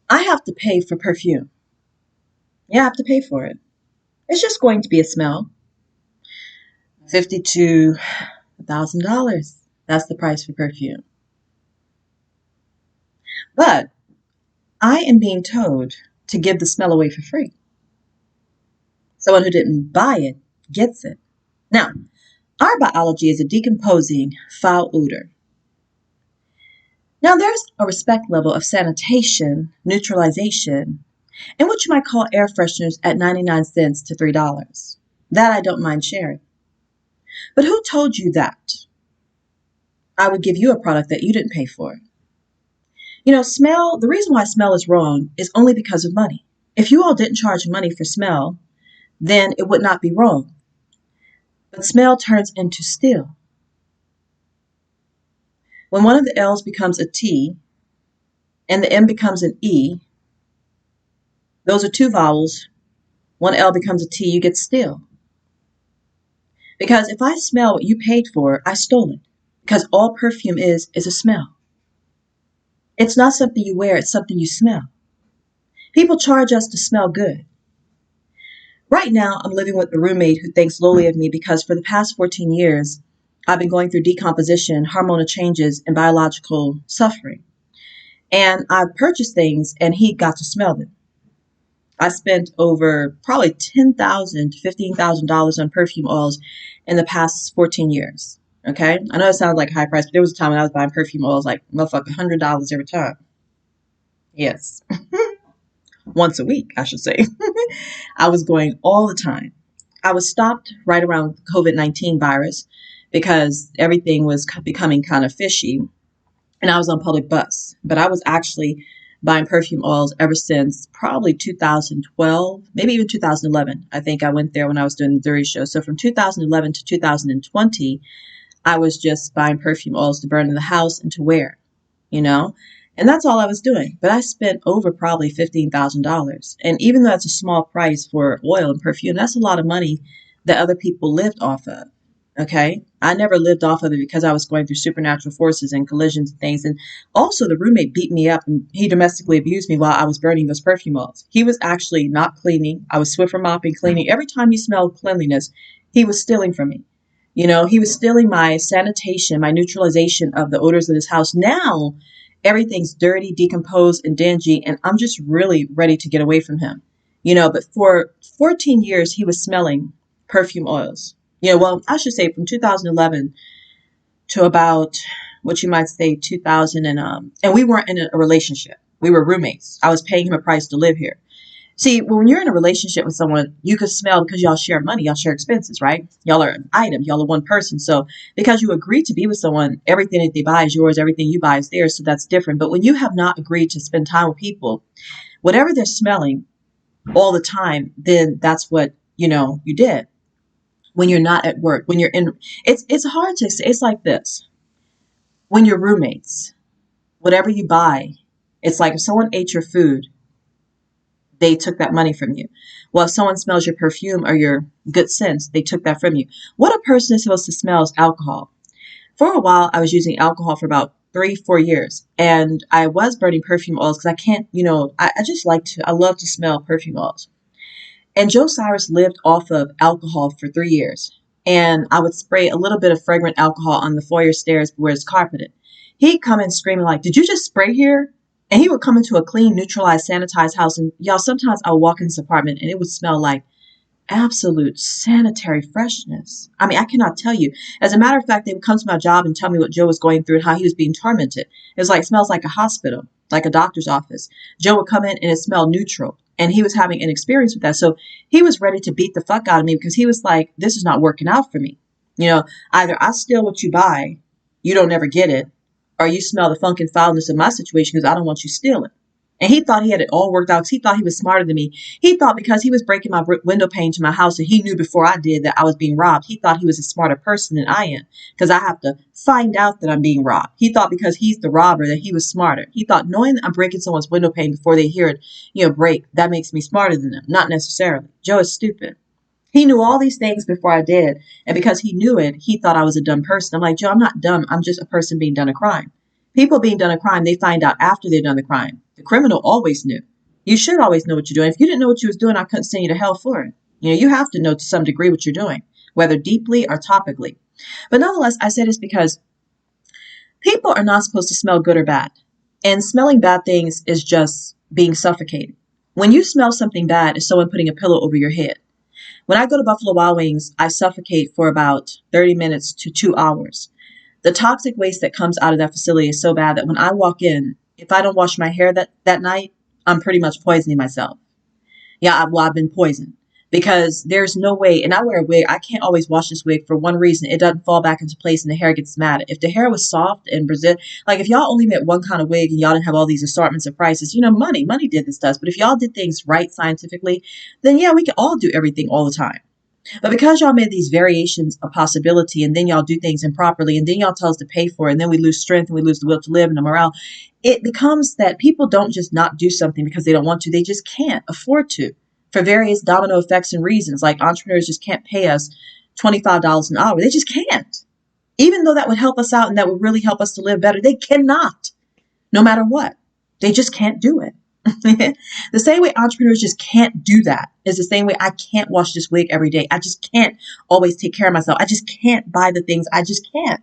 I have to pay for perfume. Yeah, I have to pay for it. It's just going to be a smell. $52,000. That's the price for perfume. But I am being told to give the smell away for free. Someone who didn't buy it gets it. Now, our biology is a decomposing foul odor. Now, there's a respect level of sanitation, neutralization, and what you might call air fresheners at 99 cents to $3. That I don't mind sharing. But who told you that I would give you a product that you didn't pay for? Smell, the reason why smell is wrong is only because of money. If you all didn't charge money for smell, then it would not be wrong. But smell turns into still. When one of the L's becomes a T and the M becomes an E, those are two vowels. One L becomes a T, you get still. Because if I smell what you paid for, I stole it. Because all perfume is a smell. It's not something you wear, it's something you smell. People charge us to smell good. Right now, I'm living with a roommate who thinks lowly of me because for the past 14 years, I've been going through decomposition, hormonal changes, and biological suffering. And I've purchased things and he got to smell them. I spent over probably $10,000 to $15,000 on perfume oils in the past 14 years. Okay? I know it sounds like a high price, but there was a time when I was buying perfume oils like, motherfucker, $100 every time. Yes. Once a week, I should say. I was going all the time. I was stopped right around COVID-19 virus because everything was becoming kind of fishy. And I was on public bus. But I was actually buying perfume oils ever since probably 2012, maybe even 2011. I think I went there when I was doing the Zuri show. So from 2011 to 2020, I was just buying perfume oils to burn in the house and to wear, you know? And that's all I was doing. But I spent over probably $15,000. And even though that's a small price for oil and perfume, that's a lot of money that other people lived off of. Okay. I never lived off of it because I was going through supernatural forces and collisions and things. And also the roommate beat me up and he domestically abused me while I was burning those perfume oils. He was actually not cleaning. I was Swiffer mopping, cleaning. Every time he smelled cleanliness, he was stealing from me. He was stealing my sanitation, my neutralization of the odors of this house. Now everything's dirty, decomposed, and dingy, and I'm just really ready to get away from him. But for 14 years, he was smelling perfume oils. Well, I should say from 2011 to about what you might say 2000 and we weren't in a relationship. We were roommates. I was paying him a price to live here. See, when you're in a relationship with someone, you could smell because y'all share money, y'all share expenses, right? Y'all are an item, y'all are one person. So because you agree to be with someone, everything that they buy is yours, everything you buy is theirs. So that's different. But when you have not agreed to spend time with people, whatever they're smelling all the time, then that's what, you did. When you're not at work, when you're in, it's hard to say. It's like this. When you're roommates, whatever you buy, it's like if someone ate your food, they took that money from you. Well, if someone smells your perfume or your good scents, they took that from you. What a person is supposed to smell is alcohol. For a while, I was using alcohol for about 3-4 years, and I was burning perfume oils because I can't, I just I love to smell perfume oils. And Joe Cyrus lived off of alcohol for 3 years. And I would spray a little bit of fragrant alcohol on the foyer stairs where it's carpeted. He'd come in screaming like, "Did you just spray here?" And he would come into a clean, neutralized, sanitized house. And y'all, sometimes I would walk in this apartment and it would smell like absolute sanitary freshness. I mean, I cannot tell you. As a matter of fact, they would come to my job and tell me what Joe was going through and how he was being tormented. It was like, it smells like a hospital, like a doctor's office. Joe would come in and it smelled neutral. And he was having an experience with that. So he was ready to beat the fuck out of me because he was like, this is not working out for me. Either I steal what you buy, you don't ever get it, or you smell the funk and foulness of my situation because I don't want you stealing. And he thought he had it all worked out because he thought he was smarter than me. He thought because he was breaking my window pane to my house and he knew before I did that I was being robbed, he thought he was a smarter person than I am because I have to find out that I'm being robbed. He thought because he's the robber that he was smarter. He thought knowing that I'm breaking someone's window pane before they hear it, break, that makes me smarter than them. Not necessarily. Joe is stupid. He knew all these things before I did. And because he knew it, he thought I was a dumb person. I'm like, Joe, I'm not dumb. I'm just a person being done a crime. People being done a crime, they find out after they've done the crime. The criminal always knew. You should always know what you're doing. If you didn't know what you was doing, I couldn't send you to hell for it. You have to know to some degree what you're doing, whether deeply or topically. But nonetheless, I say this because people are not supposed to smell good or bad. And smelling bad things is just being suffocated. When you smell something bad, it's someone putting a pillow over your head. When I go to Buffalo Wild Wings, I suffocate for about 30 minutes to 2 hours. The toxic waste that comes out of that facility is so bad that when I walk in, if I don't wash my hair that night, I'm pretty much poisoning myself. Yeah, I've been poisoned because there's no way, and I wear a wig. I can't always wash this wig for one reason. It doesn't fall back into place and the hair gets matted. If the hair was soft and Brazil, like if y'all only made one kind of wig and y'all didn't have all these assortments of prices, money did this to us. But if y'all did things right scientifically, then yeah, we can all do everything all the time. But because y'all made these variations a possibility and then y'all do things improperly and then y'all tell us to pay for it and then we lose strength and we lose the will to live and the morale, it becomes that people don't just not do something because they don't want to. They just can't afford to for various domino effects and reasons. Like entrepreneurs just can't pay us $25 an hour. They just can't. Even though that would help us out and that would really help us to live better, they cannot, no matter what. They just can't do it. The same way entrepreneurs just can't do that is the same way I can't wash this wig every day. I just can't always take care of myself. I just can't buy the things. I just can't.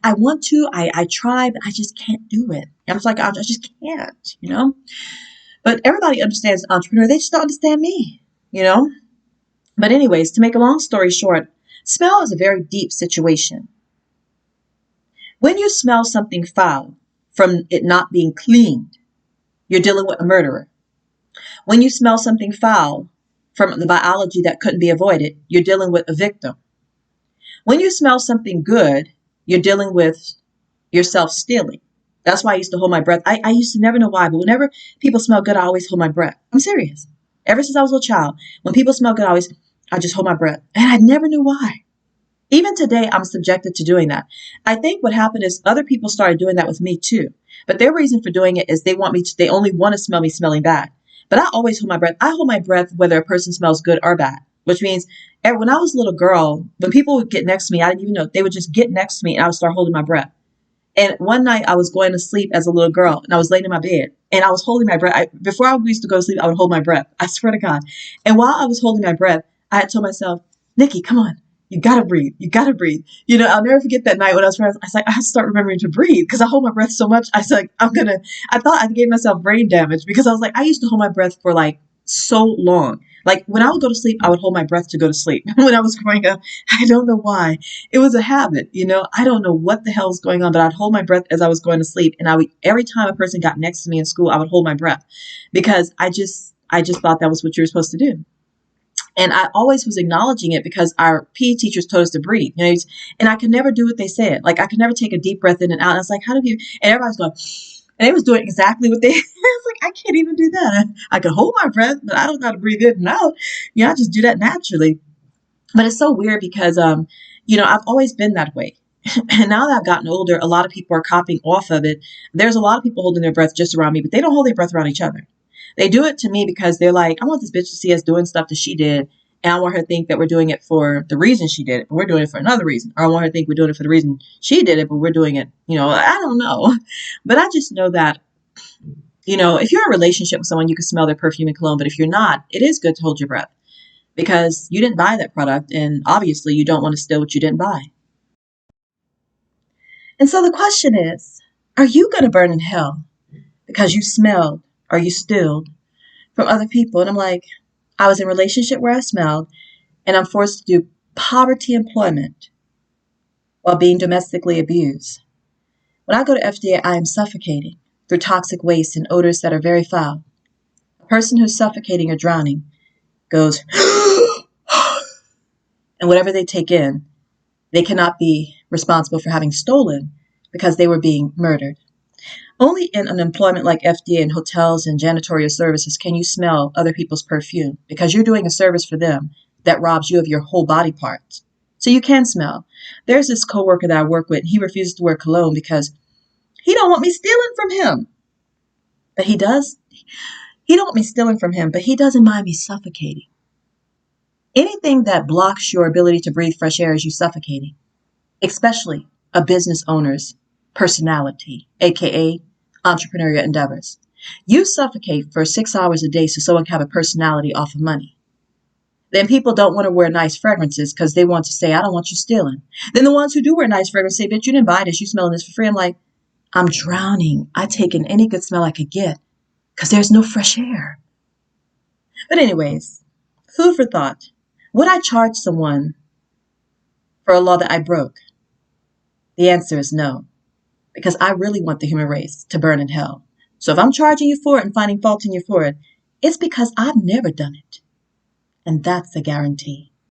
I want to. I try, but I just can't do it. I'm just like, I just can't. But everybody understands the entrepreneur. They just don't understand me. But anyways, to make a long story short, smell is a very deep situation. When you smell something foul from it not being cleaned, you're dealing with a murderer. When you smell something foul from the biology that couldn't be avoided, you're dealing with a victim. When you smell something good, you're dealing with yourself stealing. That's why I used to hold my breath. I used to never know why, but whenever people smell good, I always hold my breath. I'm serious. Ever since I was a little child, when people smell good, I just hold my breath. And I never knew why. Even today, I'm subjected to doing that. I think what happened is other people started doing that with me too. But their reason for doing it is they only want to smell me smelling bad. But I always hold my breath. I hold my breath whether a person smells good or bad, which means when I was a little girl, when people would get next to me, I didn't even know. They would just get next to me and I would start holding my breath. And one night I was going to sleep as a little girl and I was laying in my bed and I was holding my breath. Before I used to go to sleep, I would hold my breath. I swear to God. And while I was holding my breath, I had told myself, Nikki, come on. You gotta breathe. You gotta breathe. I'll never forget that night when I was like, I have to start remembering to breathe because I hold my breath so much. I was like, I thought I gave myself brain damage because I was like, I used to hold my breath for like so long. Like when I would go to sleep, I would hold my breath to go to sleep. When I was growing up, I don't know why. It was a habit, I don't know what the hell is going on, but I'd hold my breath as I was going to sleep. And every time a person got next to me in school, I would hold my breath because I just thought that was what you were supposed to do. And I always was acknowledging it because our PE teachers told us to breathe, and I could never do what they said. Like I could never take a deep breath in and out. And I was like, how do you, and everybody's going, and they was doing exactly what they, I was like, I can't even do that. I could hold my breath, but I don't know how to breathe in and out. I just do that naturally. But it's so weird because, I've always been that way. And now that I've gotten older, a lot of people are copying off of it. There's a lot of people holding their breath just around me, but they don't hold their breath around each other. They do it to me because they're like, I want this bitch to see us doing stuff that she did. And I want her to think that we're doing it for the reason she did it, but we're doing it for another reason. Or I want her to think we're doing it for the reason she did it, but we're doing it, I don't know. But I just know that, if you're in a relationship with someone, you can smell their perfume and cologne. But if you're not, it is good to hold your breath because you didn't buy that product. And obviously you don't want to steal what you didn't buy. And so the question is, are you going to burn in hell because you smelled or you stilled from other people? And I'm like, I was in a relationship where I smelled and I'm forced to do poverty employment while being domestically abused. When I go to FDA, I am suffocating through toxic waste and odors that are very foul. A person who's suffocating or drowning goes, and whatever they take in, they cannot be responsible for having stolen because they were being murdered. Only in an employment like FDA and hotels and janitorial services can you smell other people's perfume because you're doing a service for them that robs you of your whole body parts. So you can smell. There's this coworker that I work with, and he refuses to wear cologne because he don't want me stealing from him. But he does. He don't want me stealing from him, but he doesn't mind me suffocating. Anything that blocks your ability to breathe fresh air is you suffocating, especially a business owner's personality, aka entrepreneurial endeavors. You suffocate for 6 hours a day so someone can have a personality off of money. Then people don't want to wear nice fragrances because they want to say, I don't want you stealing. Then the ones who do wear nice fragrances say, bitch, you didn't buy this. You smelling this for free. I'm like, I'm drowning. I take in any good smell I could get because there's no fresh air. But anyways, food for thought. Would I charge someone for a law that I broke? The answer is no, because I really want the human race to burn in hell. So if I'm charging you for it and finding fault in you for it, it's because I've never done it. And that's a guarantee.